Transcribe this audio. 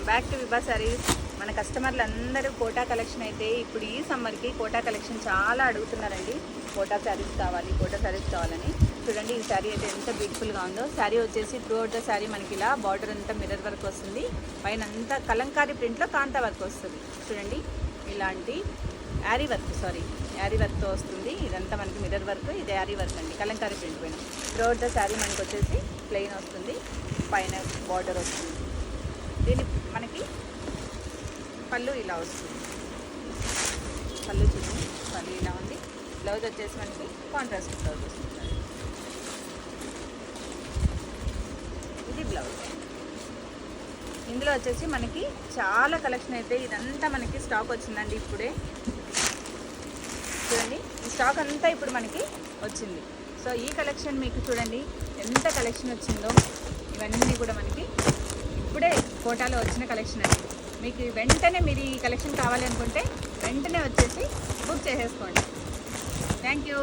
Back to విభా saris. మన కస్టమర్లు అందరూ కోటా కలెక్షన్ అయితే ఇప్పుడు ఈ సమ్మర్కి కోటా కలెక్షన్ చాలా అడుగుతున్నారండి. కోటా శారీస్ కావాలని. చూడండి ఈ శారీ అయితే ఎంత బ్యూటిఫుల్గా ఉందో. శారీ వచ్చేసి త్రూ అవుట్ ద శారీ మనకి ఇలా బార్డర్ అంతా మిర్రర్ వర్క్ వస్తుంది. పైన అంతా కలంకారీ ప్రింట్లో కాంతా వర్క్ వస్తుంది. చూడండి ఇలాంటి యారీ వర్క్తో వస్తుంది. ఇదంతా మనకి మిర్రర్ వర్క్, ఇది యారీ వర్క్ అండి, కలంకారీ ప్రింట్ పైన. త్రూ అవుట్ ద శారీ మనకి వచ్చేసి ప్లెయిన్ వస్తుంది, పైన బార్డర్ వస్తుంది. దీని మనకి పళ్ళు ఇలా వస్తుంది. పళ్ళు చూడండి, పళ్ళు ఇలా ఉంది. బ్లౌజ్ వచ్చేసి మనకి కాంట్రాస్ట్ బ్లౌజ్ వస్తుంది. ఇది బ్లౌజ్. ఇందులో వచ్చేసి మనకి చాలా కలెక్షన్ అయితే ఇదంతా మనకి స్టాక్ వచ్చిందండి ఇప్పుడే. చూడండి ఈ స్టాక్ అంతా ఇప్పుడు మనకి వచ్చింది. సో ఈ కలెక్షన్ మీకు చూడండి ఎంత కలెక్షన్ వచ్చిందో. ఇవన్నీ కూడా మనకి ఇప్పుడే కోటాలో వచ్చిన కలెక్షన్ అండి. మీకు వెంటనే మీరు ఈ కలెక్షన్ కావాలి అనుకుంటే వెంటనే వచ్చేసి బుక్ చేసేసుకోండి. Thank you.